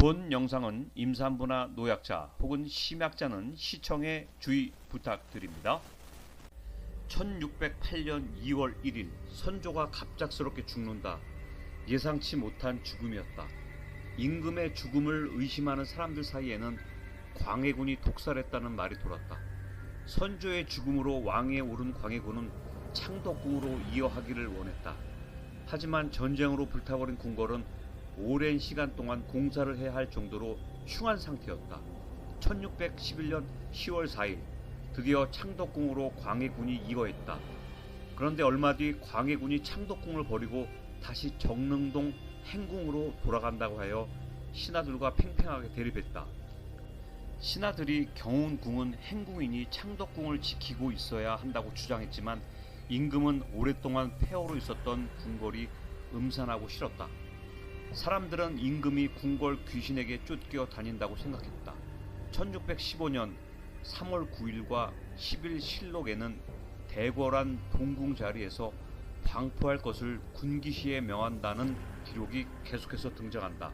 본 영상은 임산부나 노약자 혹은 심약자는 시청에 주의 부탁드립니다. 1608년 2월 1일 선조가 갑작스럽게 죽는다. 예상치 못한 죽음이었다. 임금의 죽음을 의심하는 사람들 사이에는 광해군이 독살했다는 말이 돌았다. 선조의 죽음으로 왕위에 오른 광해군은 창덕궁으로 이어하기를 원했다. 하지만 전쟁으로 불타버린 궁궐은 오랜 시간 동안 공사를 해야 할 정도로 흉한 상태였다. 1611년 10월 4일 드디어 창덕궁으로 광해군이 이거했다. 그런데 얼마 뒤 광해군이 창덕궁을 버리고 다시 정릉동 행궁으로 돌아간다고 하여 신하들과 팽팽하게 대립했다. 신하들이 경운궁은 행궁이니 창덕궁을 지키고 있어야 한다고 주장했지만 임금은 오랫동안 폐허로 있었던 궁궐이 음산하고 싫었다. 사람들은 임금이 궁궐 귀신에게 쫓겨 다닌다고 생각했다. 1615년 3월 9일과 10일 실록에는 대궐한 동궁 자리에서 방포할 것을 군기시에 명한다는 기록이 계속해서 등장한다.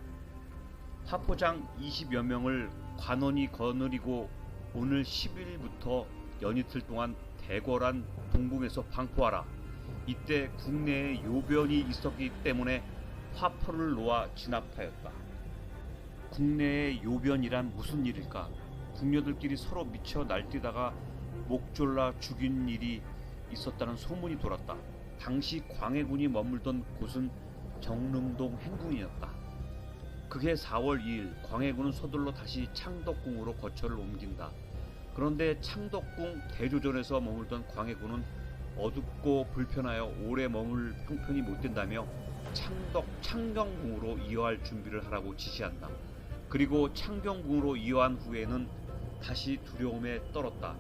화포장 20여 명을 관원이 거느리고 오늘 10일부터 연이틀 동안 대궐한 동궁에서 방포하라. 이때 국내에 요변이 있었기 때문에 화포를 놓아 진압하였다. 국내의 요변이란 무슨 일일까? 궁녀들끼리 서로 미쳐 날뛰다가 목 졸라 죽인 일이 있었다는 소문이 돌았다. 당시 광해군이 머물던 곳은 정릉동 행궁이었다. 그해 4월 2일 광해군은 서둘러 다시 창덕궁으로 거처를 옮긴다. 그런데 창덕궁 대조전에서 머물던 광해군은 어둡고 불편하여 오래 머물 형편이 못 된다며 창경궁으로 이어할 준비를 하라고 지시한다. 그리고 창경궁으로 이어한 후에는 다시 두려움에 떨었다.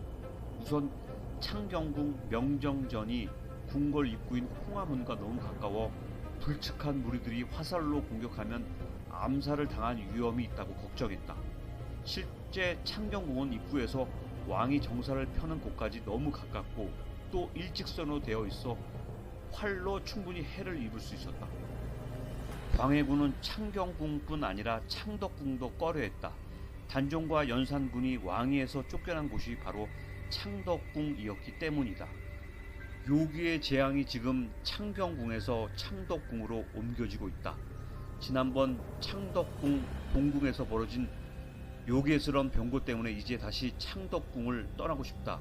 우선 창경궁 명정전이 궁궐 입구인 홍화문과 너무 가까워 불측한 무리들이 화살로 공격하면 암살을 당할 위험이 있다고 걱정했다. 실제 창경궁은 입구에서 왕이 정사를 펴는 곳까지 너무 가깝고 또 일직선으로 되어 있어 활로 충분히 해를 입을 수 있었다. 광해군은 창경궁뿐 아니라 창덕궁도 꺼려했다. 단종과 연산군이 왕위에서 쫓겨난 곳이 바로 창덕궁이었기 때문이다. 요기의 재앙이 지금 창경궁에서 창덕궁으로 옮겨지고 있다. 지난번 창덕궁 동궁에서 벌어진 요괴스러운 병고 때문에 이제 다시 창덕궁을 떠나고 싶다.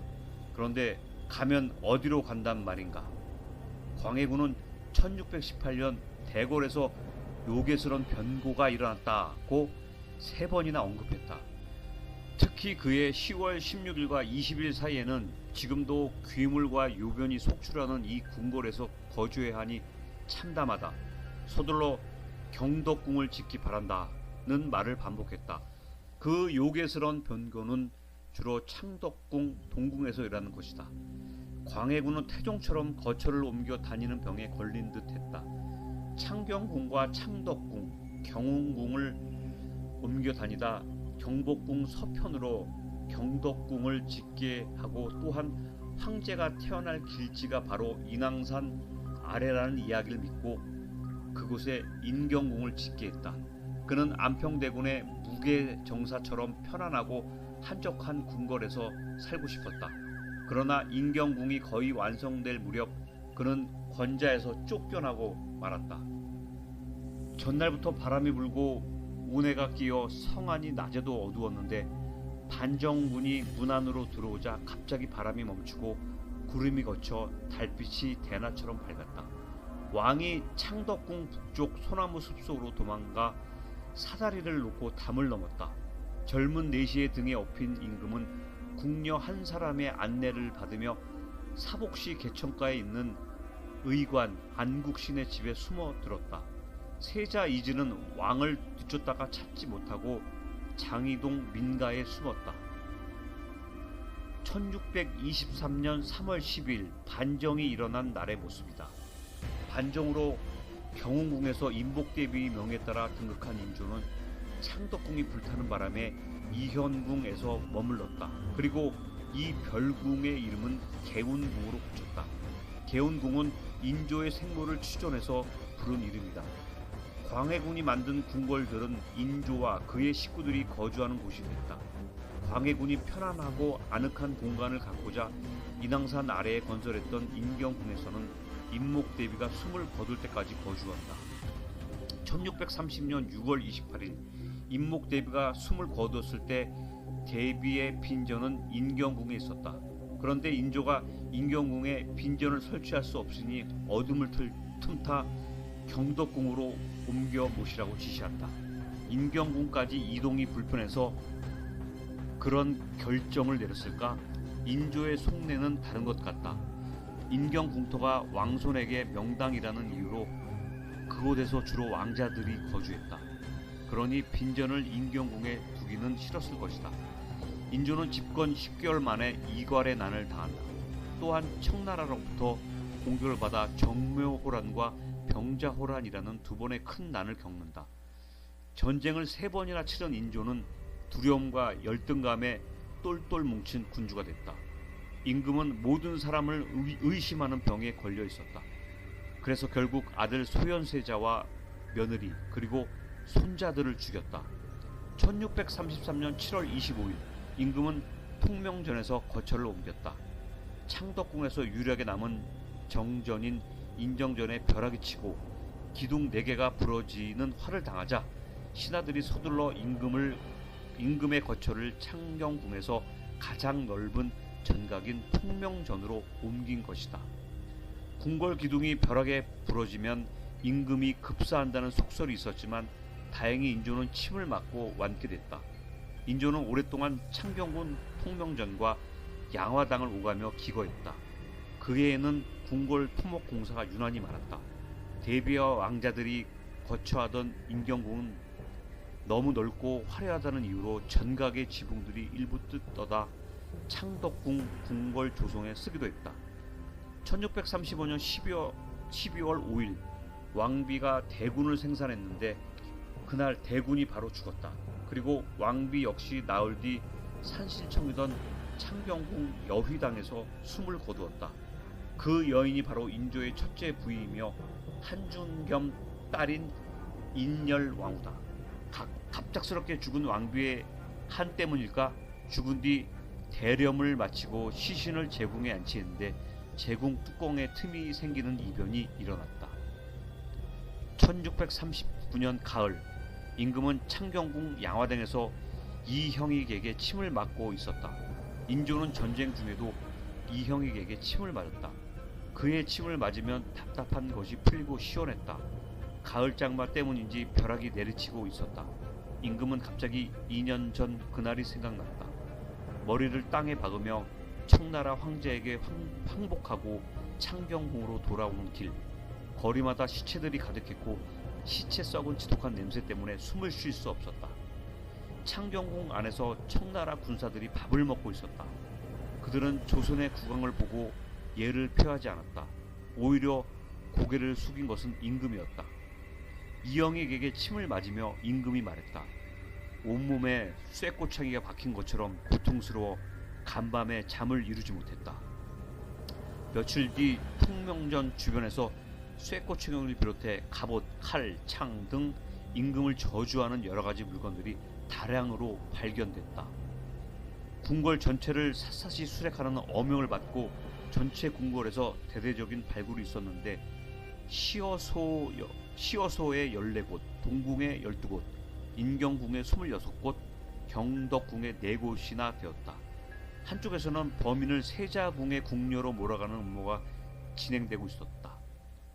그런데 가면 어디로 간단 말인가? 광해군은 1618년 대궐에서 요괴스러운 변고가 일어났다고 3번이나 언급했다. 특히 그해 10월 16일과 20일 사이에는 지금도 귀물과 요변이 속출하는 이 궁궐에서 거주해야 하니 참담하다. 서둘러 경덕궁을 짓기 바란다는 말을 반복했다. 그 요괴스러운 변고는 주로 창덕궁 동궁에서 일어나는 것이다. 광해군은 태종처럼 거처를 옮겨 다니는 병에 걸린 듯 했다. 창경궁과 창덕궁, 경운궁을 옮겨 다니다 경복궁 서편으로 경덕궁을 짓게 하고 또한 황제가 태어날 길지가 바로 인왕산 아래라는 이야기를 믿고 그곳에 인경궁을 짓게 했다. 그는 안평대군의 무계정사처럼 편안하고 한적한 궁궐에서 살고 싶었다. 그러나 인경궁이 거의 완성될 무렵 그는 권자에서 쫓겨나고 말았다. 전날부터 바람이 불고 운해가 끼어 성안이 낮에도 어두웠는데 단정군이 문 안으로 들어오자 갑자기 바람이 멈추고 구름이 걷혀 달빛이 대낮처럼 밝았다. 왕이 창덕궁 북쪽 소나무 숲속으로 도망가 사다리를 놓고 담을 넘었다. 젊은 내시의 등에 업힌 임금은 궁녀 한 사람의 안내를 받으며 사복시 개천가에 있는 의관 안국신의 집에 숨어들었다. 세자 이즈는 왕을 뒤쫓다가 찾지 못하고 장이동 민가에 숨었다. 1623년 3월 10일 반정이 일어난 날의 모습이다. 반정으로 경운궁에서 인복대비 명에 따라 등극한 인조는 창덕궁이 불타는 바람에 이현궁에서 머물렀다. 그리고 이 별궁의 이름은 개운궁으로 붙였다. 개운궁은 인조의 생모를 추존해서 부른 이름이다. 광해군이 만든 궁궐들은 인조와 그의 식구들이 거주하는 곳이 됐다. 광해군이 편안하고 아늑한 공간을 갖고자 인왕산 아래에 건설했던 인경궁에서는 인목대비가 숨을 거둘 때까지 거주한다. 1630년 6월 28일 인목대비가 숨을 거두었을 때 대비의 빈전은 인경궁에 있었다. 그런데 인조가 인경궁에 빈전을 설치할 수 없으니 어둠을 틈타 경덕궁으로 옮겨 모시라고 지시한다. 인경궁까지 이동이 불편해서 그런 결정을 내렸을까? 인조의 속내는 다른 것 같다. 인경궁토가 왕손에게 명당이라는 이유로 그곳에서 주로 왕자들이 거주했다. 그러니 빈전을 인경궁에 두기는 싫었을 것이다. 인조는 집권 10개월 만에 이괄의 난을 당한다. 또한 청나라로부터 공격을 받아 정묘호란과 병자호란이라는 두 번의 큰 난을 겪는다. 전쟁을 3번이나 치른 인조는 두려움과 열등감에 똘똘 뭉친 군주가 됐다. 임금은 모든 사람을 의심하는 병에 걸려 있었다. 그래서 결국 아들 소현세자와 며느리 그리고 손자들을 죽였다. 1633년 7월 25일 임금은 통명전에서 거처를 옮겼다. 창덕궁에서 유일하게 남은 정전인 인정전에 벼락이 치고 기둥 4개가 부러지는 화를 당하자 신하들이 서둘러 임금의 거처를 창경궁에서 가장 넓은 전각인 통명전으로 옮긴 것이다. 궁궐 기둥이 벼락에 부러지면 임금이 급사한다는 속설이 있었지만 다행히 인조는 침을 맞고 완쾌됐다. 인조는 오랫동안 창경궁 통명전과 양화당을 오가며 기거했다. 그 해에는 궁궐 토목공사가 유난히 많았다. 대비와 왕자들이 거처하던 인경궁은 너무 넓고 화려하다는 이유로 전각의 지붕들이 일부 뜯어다 창덕궁 궁궐 조성에 쓰기도 했다. 1635년 12월 5일 왕비가 대군을 생산했는데 그날 대군이 바로 죽었다. 그리고 왕비 역시 나흘 뒤 산신청이던 창경궁 여휘당에서 숨을 거두었다. 그 여인이 바로 인조의 첫째 부이며 한중 겸 딸인 인열왕후다. 갑작스럽게 죽은 왕비의 한 때문일까? 죽은 뒤 대렴을 마치고 시신을 제궁에 안치했는데 제궁 뚜껑에 틈이 생기는 이변이 일어났다. 1639년 가을 임금은 창경궁 양화당에서 이형익에게 침을 맞고 있었다. 인조는 전쟁 중에도 이형익에게 침을 맞았다. 그의 침을 맞으면 답답한 것이 풀리고 시원했다. 가을 장마 때문인지 벼락이 내리치고 있었다. 임금은 갑자기 2년 전 그날이 생각났다. 머리를 땅에 박으며 청나라 황제에게 항복하고 창경궁으로 돌아오는 길. 거리마다 시체들이 가득했고 시체 썩은 지독한 냄새 때문에 숨을 쉴 수 없었다. 창경궁 안에서 청나라 군사들이 밥을 먹고 있었다. 그들은 조선의 국왕을 보고 예를 표하지 않았다. 오히려 고개를 숙인 것은 임금이었다. 이영익에게 침을 맞으며 임금이 말했다. 온몸에 쇠꼬챙이가 박힌 것처럼 고통스러워 간밤에 잠을 이루지 못했다. 며칠 뒤 통명전 주변에서 쇠꼬챙이를 비롯해 갑옷, 칼, 창 등 임금을 저주하는 여러가지 물건들이 다량으로 발견됐다. 궁궐 전체를 샅샅이 수색하는 어명을 받고 전체 궁궐에서 대대적인 발굴이 있었는데 시어소의 14곳, 동궁의 12곳, 인경궁의 26곳, 경덕궁의 4곳이나 되었다. 한쪽에서는 범인을 세자궁의 궁녀로 몰아가는 음모가 진행되고 있었다.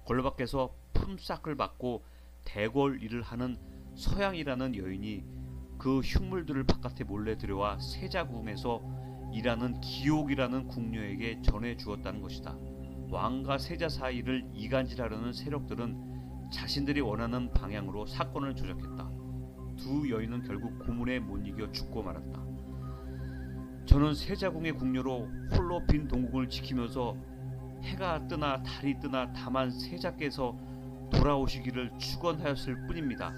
걸밖에서 품삯을 받고 대궐 일을 하는 서양이라는 여인이 그 흉물들을 바깥에 몰래 들여와 세자궁에서 일하는 기옥이라는 궁녀에게 전해 주었다는 것이다. 왕과 세자 사이를 이간질하려는 세력들은 자신들이 원하는 방향으로 사건을 조작했다. 두 여인은 결국 고문에 못 이겨 죽고 말았다. 저는 세자궁의 궁녀로 홀로 빈 동궁을 지키면서 해가 뜨나 달이 뜨나 다만 세자께서 돌아오시기를 축원하였을 뿐입니다.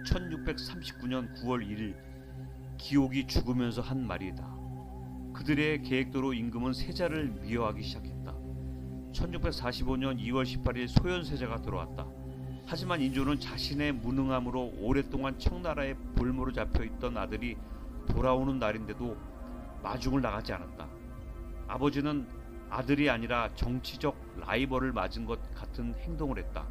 1639년 9월 1일 기옥이 죽으면서 한 말이다. 그들의 계획대로 임금은 세자를 미워하기 시작했다. 1645년 2월 18일 소현세자가 들어왔다. 하지만 인조는 자신의 무능함으로 오랫동안 청나라의 볼모로 잡혀있던 아들이 돌아오는 날인데도 마중을 나가지 않았다. 아버지는 아들이 아니라 정치적 라이벌을 맞은 것 같은 행동을 했다.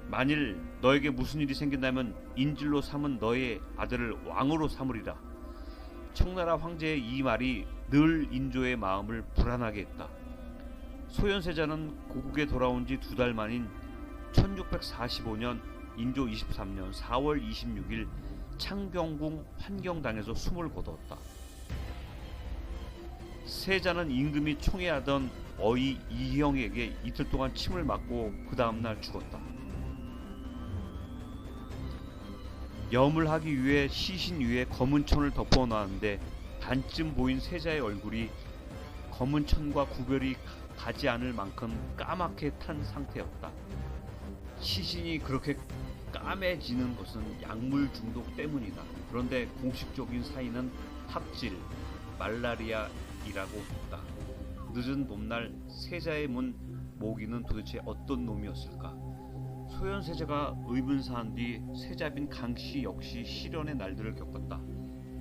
만일 너에게 무슨 일이 생긴다면 인질로 삼은 너의 아들을 왕으로 삼으리라. 청나라 황제의 이 말이 늘 인조의 마음을 불안하게 했다. 소현세자는 고국에 돌아온 지 2달 만인 1645년 인조 23년 4월 26일 창경궁 환경당에서 숨을 거두었다. 세자는 임금이 총애하던 어이 이형에게 이틀 동안 침을 맞고 그 다음날 죽었다. 염을 하기 위해 시신 위에 검은 천을 덮어놓았는데 반쯤 보인 세자의 얼굴이 검은 천과 구별이 가지 않을 만큼 까맣게 탄 상태였다. 시신이 그렇게 까매지는 것은 약물 중독 때문이다. 그런데 공식적인 사인은 탑질, 말라리아이라고 했다. 늦은 봄날 세자의 문 모기는 도대체 어떤 놈이었을까? 소현세자가 의문사한 뒤 세자빈 강씨 역시 시련의 날들을 겪었다.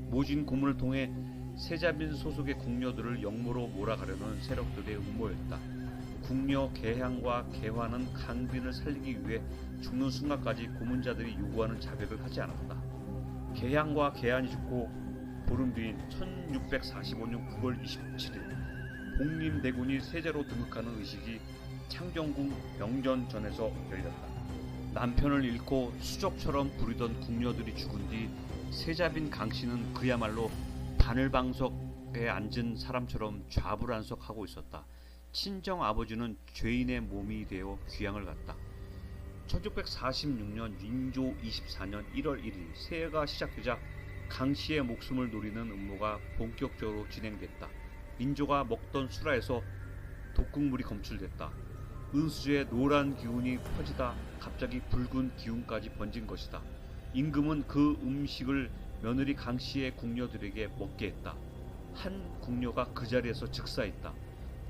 모진 고문을 통해 세자빈 소속의 궁녀들을 역모로 몰아가려는 세력들의 음모였다. 궁녀 계향과 계화는 강빈을 살리기 위해 죽는 순간까지 고문자들이 요구하는 자백을 하지 않았다. 계향과 계한이 죽고 보름 뒤인 1645년 9월 27일 복림대군이 세자로 등극하는 의식이 창경궁 영전전에서 열렸다. 남편을 잃고 수족처럼 부리던 궁녀들이 죽은 뒤 세자빈 강씨는 그야말로 바늘방석에 앉은 사람처럼 좌불안석하고 있었다. 친정 아버지는 죄인의 몸이 되어 귀양을 갔다. 1646년 인조 24년 1월 1일 새해가 시작되자 강씨의 목숨을 노리는 음모가 본격적으로 진행됐다. 인조가 먹던 수라에서 독극물이 검출됐다. 은수의 노란 기운이 퍼지다 갑자기 붉은 기운까지 번진 것이다. 임금은 그 음식을 며느리 강씨의 궁녀들에게 먹게 했다. 한 궁녀가 그 자리에서 즉사했다.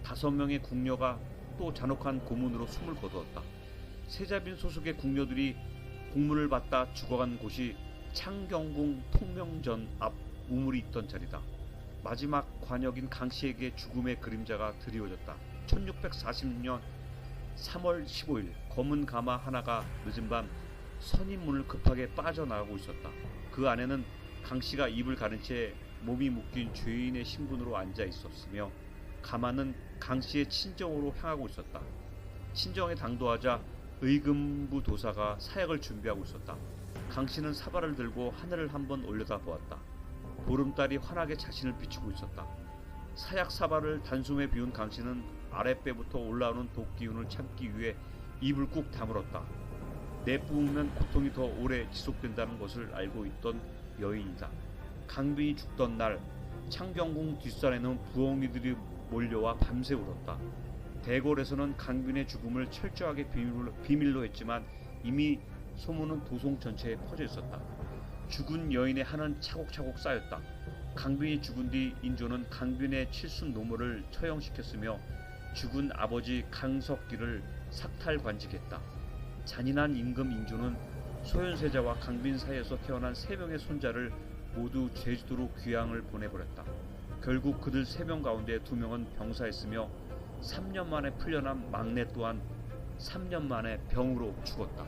5명의 궁녀가 또 잔혹한 고문으로 숨을 거두었다. 세자빈 소속의 궁녀들이 국문을 받다 죽어간 곳이 창경궁 통명전 앞 우물이 있던 자리다. 마지막 관역인 강씨에게 죽음의 그림자가 드리워졌다. 1646년 3월 15일 검은 가마 하나가 늦은 밤 선인문을 급하게 빠져나가고 있었다. 그 안에는 강씨가 입을 가린 채 몸이 묶인 죄인의 신분으로 앉아 있었으며 가마는 강씨의 친정으로 향하고 있었다. 친정에 당도하자 의금부 도사가 사약을 준비하고 있었다. 강씨는 사발을 들고 하늘을 한번 올려다 보았다. 보름달이 환하게 자신을 비추고 있었다. 사약 사발을 단숨에 비운 강씨는 아랫배부터 올라오는 독기운을 참기 위해 입을 꾹 다물었다. 내뿜으면 고통이 더 오래 지속된다는 것을 알고 있던 여인이다. 강빈이 죽던 날 창경궁 뒷산에는 부엉이들이 몰려와 밤새 울었다. 대궐에서는 강빈의 죽음을 철저하게 비밀로 했지만 이미 소문은 도성 전체에 퍼져 있었다. 죽은 여인의 한은 차곡차곡 쌓였다. 강빈이 죽은 뒤 인조는 강빈의 칠순 노모를 처형시켰으며 죽은 아버지 강석기를 삭탈관직했다. 잔인한 임금 인조는 소현세자와 강빈 사이에서 태어난 3명의 손자를 모두 제주도로 귀양을 보내버렸다. 결국 그들 3명 가운데 2명은 병사했으며 3년 만에 풀려난 막내 또한 3년 만에 병으로 죽었다.